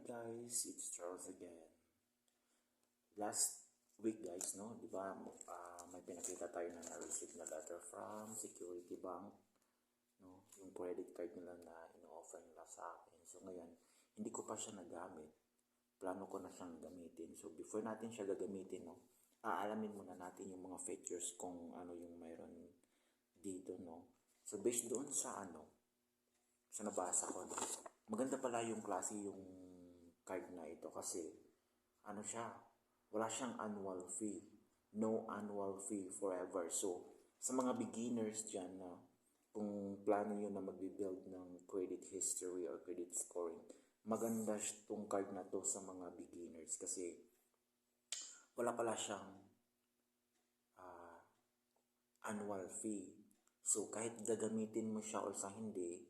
guys, it's Charles again. Last week guys, no, di ba, may pinakita tayo na na-receive na letter from Security Bank, no, yung credit card nila na ino-offer nila sa akin. So ngayon, hindi ko pa siya nagamit. Plano ko na siyang gamitin. So before natin siya gagamitin, no, aalamin muna natin yung mga features kung ano yung mayroon dito, no. So based doon sa sa nabasa ko, no, maganda pala yung klase yung card na ito kasi siya, wala siyang annual fee. No annual fee forever. So, sa mga beginners dyan na kung plano nyo na magbe-build ng credit history or credit scoring, maganda itong card na to sa mga beginners kasi wala pala siyang annual fee. So, kahit gagamitin mo siya or sa hindi,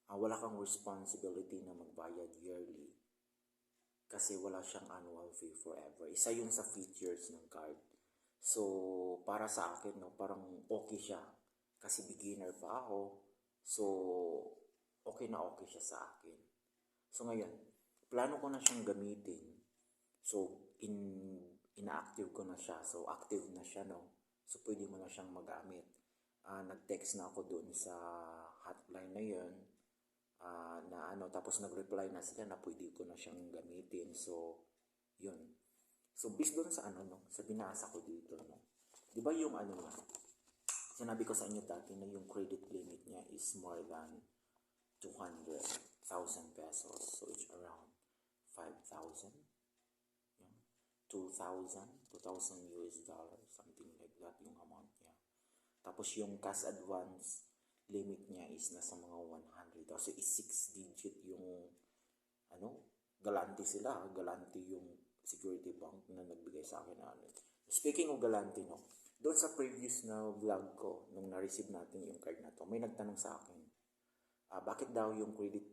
wala kang responsibility na magbayad yearly kasi wala siyang annual fee forever. Isa yun sa features ng card. So, para sa akin, no, parang okay siya kasi beginner pa ako. So, okay na okay siya sa akin. So, ngayon, plano ko na siyang gamitin. So, ina-active ko na siya. So, active na siya, no? So, pwede mo na siyang magamit. Nag-text na ako doon sa hotline na yun. Tapos nag-reply na sila na pwede ko na siyang gamitin. So, yun. So, based doon sa sa binasa ko dito, no? Di ba yung sinabi ko sa inyo dati na yung credit limit niya is more than 200,000 pesos. So, it's around 5,000. Yan. 2,000 US dollars, something like that yung amount niya. Tapos yung cash advance limit niya is nasa mga 100. So, is 6 digit yung galante sila. Galante yung Security Bank na nagbigay sa akin na Speaking of galante, no, doon sa previous na vlog ko, nung na-receive natin yung card na to, may nagtanong sa akin, bakit daw yung credit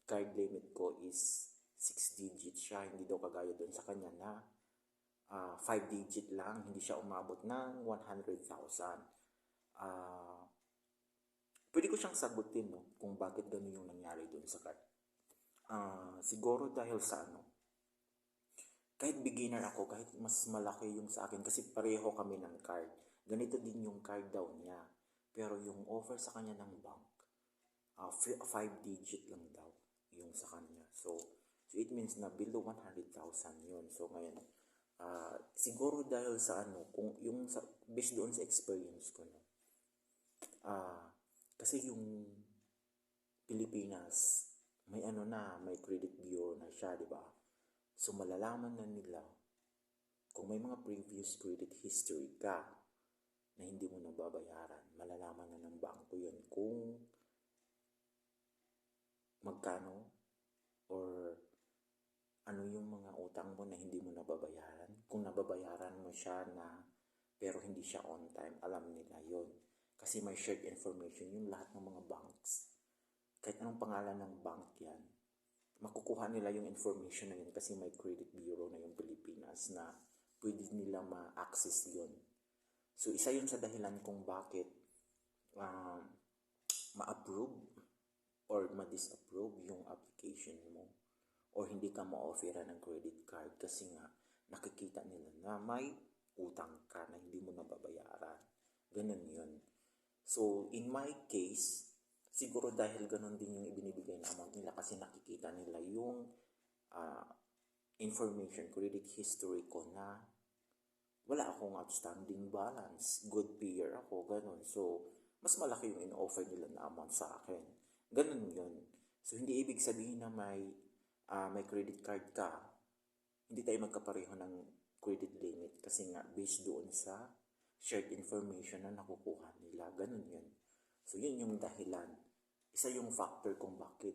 card limit ko is 6 digit siya, hindi daw kagaya doon sa kanya na 5 digit lang, hindi siya umabot ng 100,000. Pwede ko siyang sagutin, no, kung bakit gano'n yung nangyari doon sa card. Siguro dahil sa kahit beginner ako, kahit mas malaki yung sa akin, kasi pareho kami ng card. Ganito din yung card daw niya. Pero yung offer sa kanya ng bank, 5 digit lang daw yung sa kanya. So it means na below 100,000 yun. So ngayon, siguro dahil sa kung yung based doon sa experience ko, no, kasi yung Pilipinas, may may credit bureau na siya, di ba? So, malalaman na nila kung may mga previous credit history ka na hindi mo nababayaran. Malalaman na ng bangko yun kung magkano or ano yung mga utang mo na hindi mo nababayaran. Kung nababayaran mo siya na pero hindi siya on time, alam nila yun. Kasi may shared information yung lahat ng mga banks. Kahit anong pangalan ng bank yan, makukuha nila yung information na yun kasi may credit bureau na yung Pilipinas na pwede nila ma-access yun. So, isa yun sa dahilan kung bakit ma-approve or ma-disapprove yung application mo or hindi ka ma-offera ng credit card kasi nga nakikita nila na may utang ka na hindi mo nababayaran. Ganun yun. So, in my case, siguro dahil ganun din yung ibinibigay na amount nila kasi nakikita nila yung information, credit history ko na wala akong outstanding balance, good payer ako, ganun. So, mas malaki yung in-offer nila na amount sa akin. Ganun yun. So, hindi ibig sabihin na may credit card ka, hindi tayo magkapareho ng credit limit kasi nga based doon sa shared information na nakukuha nila. Ganun yun. So, yun yung dahilan. Isa yung factor kung bakit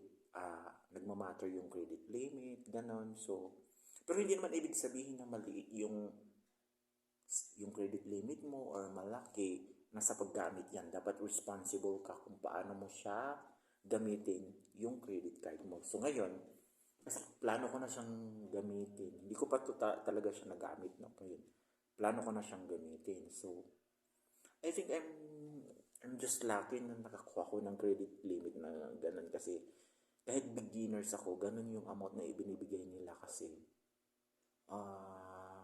nagmamatter yung credit limit, ganon. So, pero hindi naman ibig sabihin na maliit yung credit limit mo or malaki na sa paggamit yan. Dapat responsible ka kung paano mo siya gamitin yung credit card mo. So, ngayon, plano ko na siyang gamitin. Hindi ko pa talaga siya nagamit. No? Plano ko na siyang gamitin. So, I think I'm just lucky na nakakuha ko ng credit limit na ganun kasi kahit beginners ako, ganun yung amount na ibinibigay nila kasi ah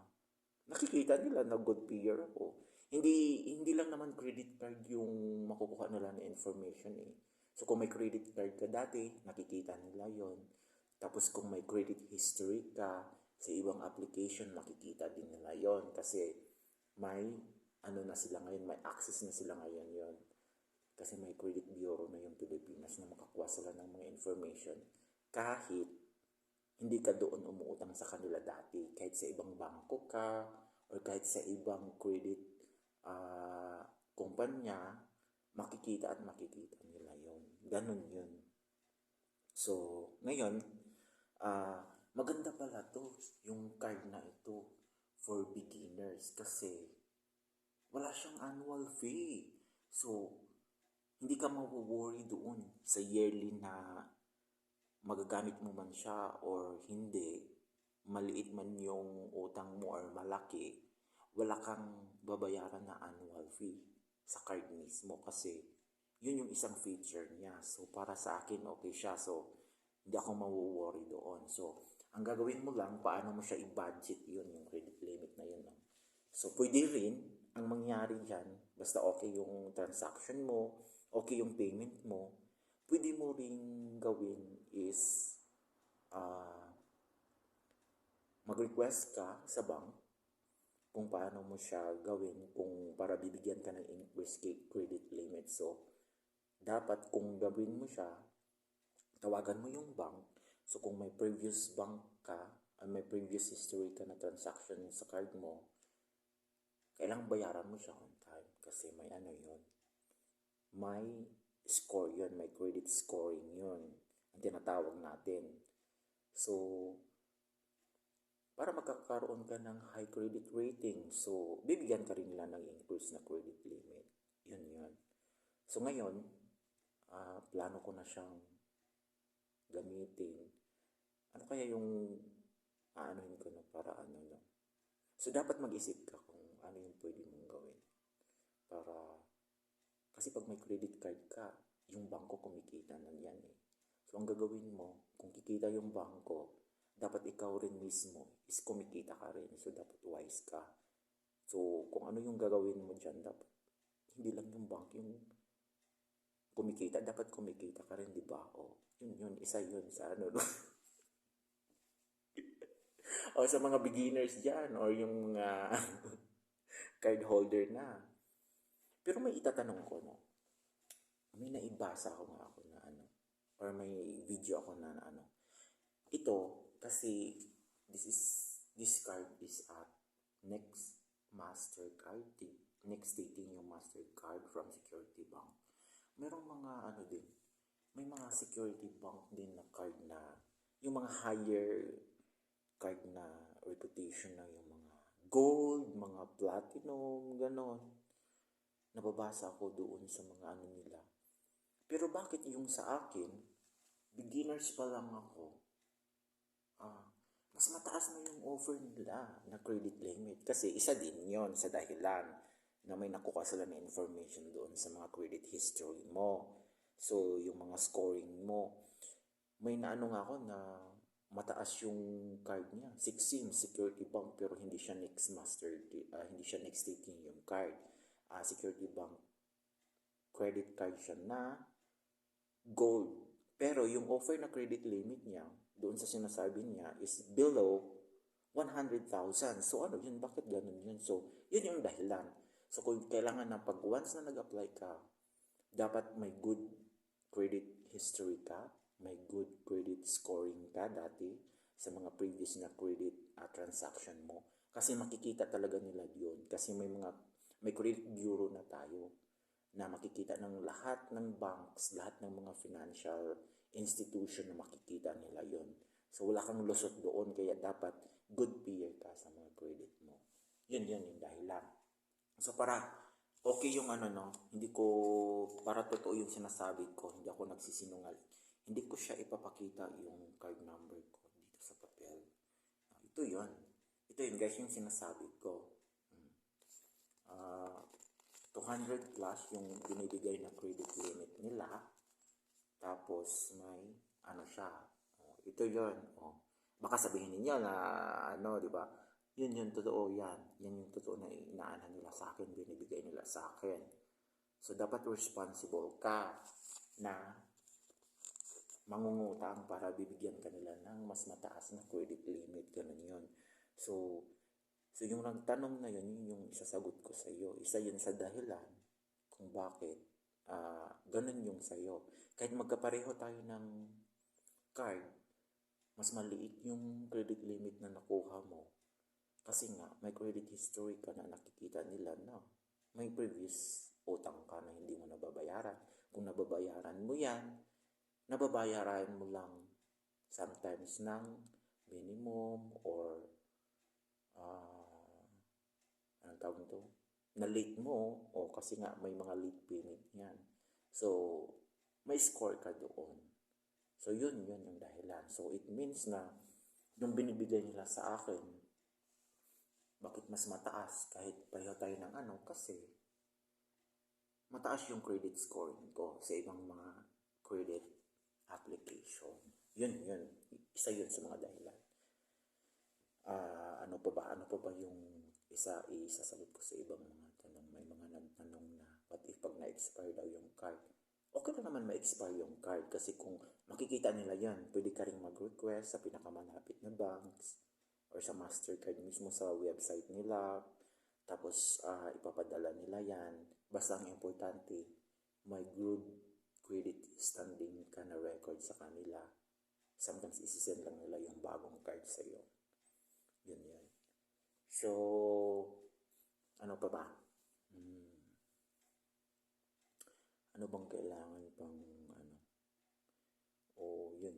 nakikita nila na good payer ako. Hindi lang naman credit card yung makukuha nila na information eh. So kung may credit card ka dati, nakikita nila yon. Tapos kung may credit history ka sa ibang application, makikita din nila yon kasi may ano na sila ngayon, may access na sila ngayon yon. Kasi may credit bureau na yung Pilipinas na makakuha sila ng mga information kahit hindi ka doon umuutang sa kanila dati. Kahit sa ibang bangko ka or kahit sa ibang credit kumpanya, makikita at makikita nila yon. Ganun yun. So, ngayon, maganda pala to yung card na ito for beginners kasi wala siyang annual fee. So, hindi ka mawo-worry doon sa yearly na magagamit mo man siya or hindi, maliit man yung utang mo or malaki, wala kang babayaran na annual fee sa card mismo kasi yun yung isang feature niya. So, para sa akin, okay siya. So, hindi ako mawo-worry doon. So, ang gagawin mo lang, paano mo siya i-budget yun, yung credit limit na yun. So, pwede rin, ang mangyari dyan, basta okay yung transaction mo, okay yung payment mo, pwede mo rin gawin is mag-request ka sa bank kung paano mo siya gawin kung para bibigyan ka ng increased credit limit. So, dapat kung gawin mo siya, tawagan mo yung bank. So, kung may previous bank ka, may previous history ka na transaction sa card mo, kailangang bayaran mo siya on time kasi may ano yun. May score yun, may credit scoring yun, ang tinatawag natin. So, para magkakaroon ka ng high credit rating, so, bibigyan ka rin nila ng increase na credit limit. Yun yun. So, ngayon, plano ko na siyang gamitin. Ano kaya yung aanuhin ko na para ano, no? So, dapat mag-isip ka kung ano yung pwede mong gawin. Kasi pag may credit card ka, yung bangko kumikita na yan eh. So, ang gagawin mo, kung kikita yung bangko, dapat ikaw rin mismo is kumikita ka rin. So, dapat wise ka. So, kung ano yung gagawin mo dyan, dapat hindi lang yung bank yung kumikita, dapat kumikita ka rin, di ba? O, yun, isa yun sa ano, no? O sa mga beginners dyan, or yung mga card holder na. Pero may itatanong ko, no? May naibasa ako nga ako na ano, or may video ako na ano. Ito, kasi this card is at Next Mastercard, next dating yung Mastercard from Security Bank. Merong mga ano din, may mga Security Bank din na card na, yung mga higher card na reputation na yung mga gold, mga platinum, ganon. Nababasa ako doon sa mga ano nila. Pero bakit yung sa akin, beginners pa lang ako, mas mataas na yung offer nila na credit limit. Kasi isa din yon sa dahilan na may nakuha sila na information doon sa mga credit history mo. So, yung mga scoring mo. May naano nga ako na mataas yung card niya. 16 Security Bank pero hindi siya next hindi siya next dating yung card. Security Bank credit card siya na gold. Pero yung offer na credit limit niya, doon sa sinasabi niya, is below 100,000. So ano yun? Bakit ganun yun? So, yun yung dahilan. So, kung kailangan na pag once na nag-apply ka, dapat may good credit history ka, may good credit scoring ka dati sa mga previous na credit transaction mo. Kasi makikita talaga nila yun. Kasi may credit bureau na tayo na makikita ng lahat ng banks, lahat ng mga financial institution na makikita nila yon. So, wala kang lusot doon, kaya dapat good payer ka sa mga credit mo. Yun yung dahilan. So, para okay yung ano, no, hindi ko, para totoo yung sinasabi ko, hindi ako nagsisinungal. Hindi ko siya ipapakita yung card number ko dito sa papel. Ito yun guys, yung sinasabi ko. 200 plus yung binibigay na credit limit nila. Tapos may ano siya. Oh, ito yon. Oh. Baka sabihin niyo na, ano, di ba? Yun yung totoo yan. Yan yung totoo na inaana nila sa akin, binibigay nila sa akin. So, dapat responsible ka na mangungutang para bibigyan ka nila ng mas mataas na credit limit. Ganun yun. So, yung nagtanong na yun, yun yung isasagot ko sa iyo. Isa yun sa dahilan kung bakit ganun yung sa iyo. Kahit magkapareho tayo ng card, mas maliit yung credit limit na nakuha mo. Kasi nga, may credit history ka na nakikita nila na may previous utang ka na hindi mo nababayaran. Kung nababayaran mo yan, nababayaran mo lang sometimes ng minimum or anong tawag nito? Na late mo o kasi nga may mga late payment yan. So, may score ka doon. So, yun yung dahilan. So, it means na yung binibigay nila sa akin, bakit mas mataas kahit pareho tayo ng ano? Kasi mataas yung credit scoring ko sa ibang mga credit application. Yun. Isa yun sa mga dahilan. Ano pa ba yung isasagot ko sa ibang mga tanong? May mga nagtanong na, what if pag na-expire daw yung card? Okay na naman ma-expire yung card kasi kung makikita nila yan, pwede ka rin mag-request sa pinakamalapit na banks or sa MasterCard mismo sa website nila. Tapos, ipapadala nila yan. Basta ang importante, may good credit standing ka na record sa kanila. Sometimes, isisend lang nila yung bagong card sa iyo. Yun. So, ano pa ba? Ano bang kailangan pang ano? Yun.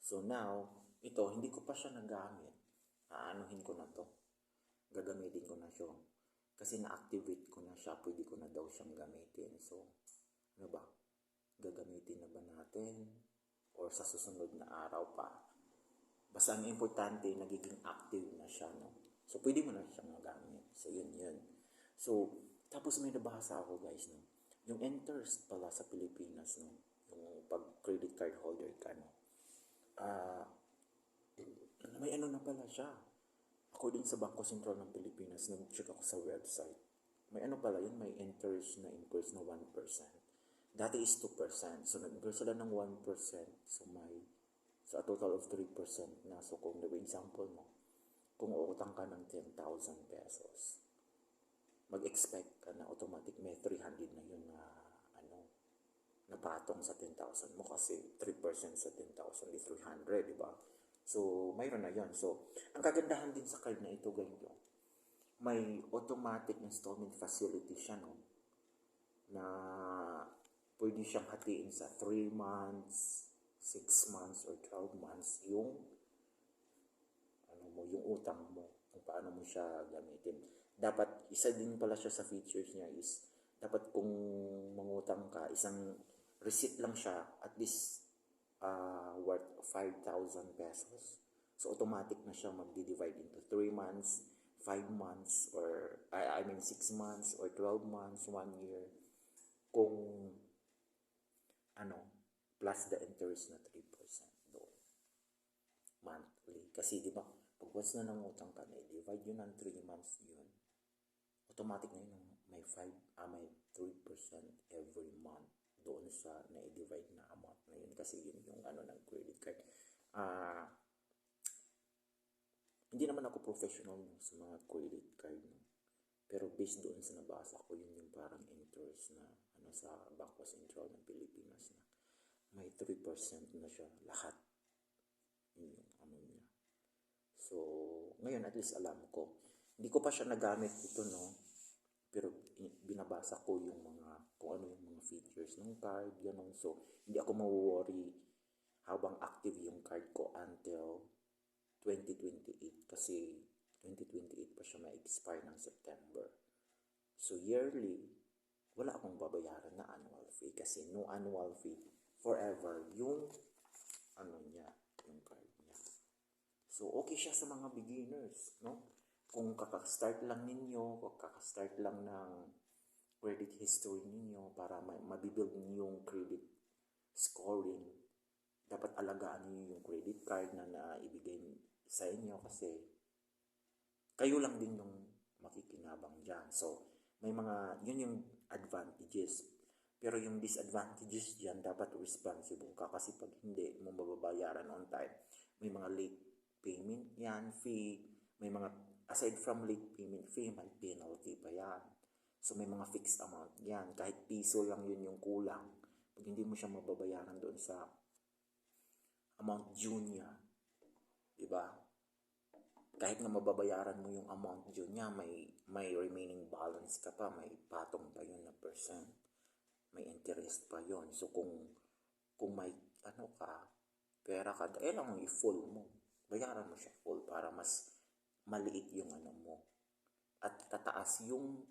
So now, ito, hindi ko pa siya nagamit. Aanuhin ko na to. Gagamitin ko na siya. Kasi na-activate ko na siya, pwede ko na daw siyang gamitin. So, ano ba? Gagamitin na ba natin? Or sa susunod na araw pa? Basta ang importante, nagiging active na siya, no? So, pwede mo na siyang magamit. So, yun. So, tapos may nabasa ako, guys, no? Yung interest pala sa Pilipinas, no? Yung pag-credit card holder ka, no? May ano na pala siya. According sa Bangko Sentral ng Pilipinas, nag-check ako sa website. May ano pala yun, may interest na increase na 1%. Dati is 2%. So, nag-increase sila ng 1%. So, a total of 3% na. So, kung example mo, kung uutang ka ng 10,000 pesos, mag-expect ka na automatic may 300 na yun na napatong sa 10,000 mo kasi 3% sa 10,000 is 300, di ba? So, mayroon na yon. So, ang kagandahan din sa card na ito, ganito, may automatic installment facility siya, no? Na pwede siyang hatiin sa 3 months, 6 months, or 12 months yung yung utang mo, kung paano mo siya gamitin. Dapat, isa din pala siya sa features niya is, dapat kung mangutang ka, isang receipt lang siya, at least worth 5,000 pesos. So, automatic na siya magdi-divide into 3 months, 5 months, or, 6 months, or 12 months, 1 year. Kung, plus the interest na 3% doon. Monthly. Kasi, di ba, pag once na nangutang ka na, divide yun ng 3 months yun. Automatic na yun, may 3% every month doon sa na-divide na amount na yun. Kasi yun yung ng credit card. Hindi naman ako professional sa mga credit card. No? Pero based doon sa nabasa ko, yun yung parang interest na sa Bangko Sentral ng Pilipinas na may 3% na siya lahat. Yun yung niya. So, ngayon at least alam ko. Hindi ko pa siya nagamit ito, no? Pero binabasa ko yung kung ano yung mga features ng card, gano'n. So, hindi ako ma-worry habang active yung card ko until 2028 kasi 2028 pa siya ma-expire ng September. So, yearly, wala akong babayaran na annual fee kasi no annual fee forever yung yung card niya. So, okay siya sa mga beginners, no? Kung kakastart lang ninyo, kung kakastart lang ng credit history ninyo para mabibuild niyo yung credit scoring, dapat alagaan niyo yung credit card na naibigay sa inyo kasi kayo lang din yung makikinabang dyan. So, may mga, yun yung advantages. Pero yung disadvantages dyan, dapat responsible ka kasi pag hindi mo mababayaran on time, may mga late payment yan, fee, may mga, aside from late payment fee, may penalty pa yan. So, may mga fixed amount yan. Kahit piso lang yun yung kulang. Pag hindi mo siya mababayaran doon sa amount due niya, diba? Kahit na mababayaran mo yung amount due niya, may remaining balance ka pa, may patong pa yun na percent, may interest pa yun. So kung may ano ka, pera ka, lang i-full mo, bayaran mo siya full para mas maliit yung ano mo at tataas yung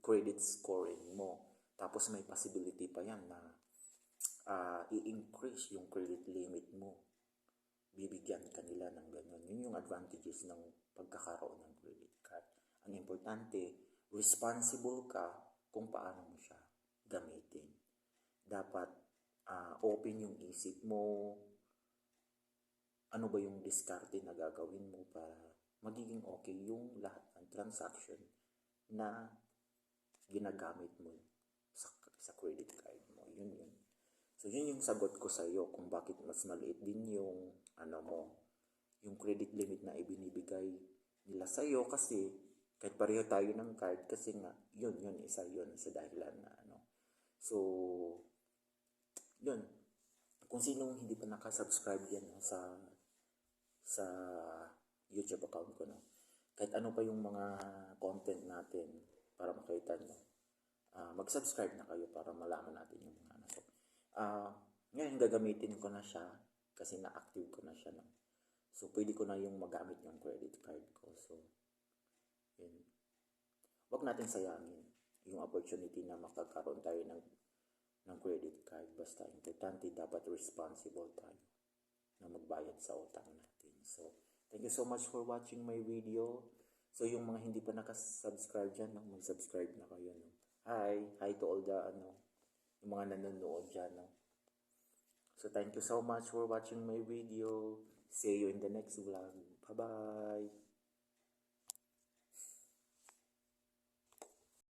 credit scoring mo. Tapos may possibility pa yan na i-increase yung credit limit mo, bibigyan kanila ng ganun. Yun yung advantages ng pagkakaroon ng credit card. Ang importante, responsible ka kung paano mo siya gamitin. Dapat open yung isip mo, ano ba yung diskarte na gagawin mo para magiging okay yung lahat ng transaction na ginagamit mo sa credit card mo. Yun. So, yun yung sagot ko sa iyo kung bakit mas maliit din yung yung credit limit na ibinibigay nila sa iyo kasi kahit pareho tayo ng card kasi nga isa dahilan na So, yun. Kung sinong hindi pa nakasubscribe yan sa YouTube account ko, kahit ano pa yung mga content natin para makita nyo, mag-subscribe na kayo para malaman natin yung mga ngayon gagamitin ko na siya kasi na-active ko na siya. So, pwede ko na yung magamit yung credit card ko. So, yun. Huwag natin sayangin yung opportunity na makakaroon tayo ng credit card. Basta importante, dapat responsible tayo na magbayad sa utang natin. So, thank you so much for watching my video. So, yung mga hindi pa nakasubscribe dyan, mag-subscribe na kayo. Hi to all the yung mga nanonood dyan. So, thank you so much for watching my video. See you in the next vlog. Bye-bye!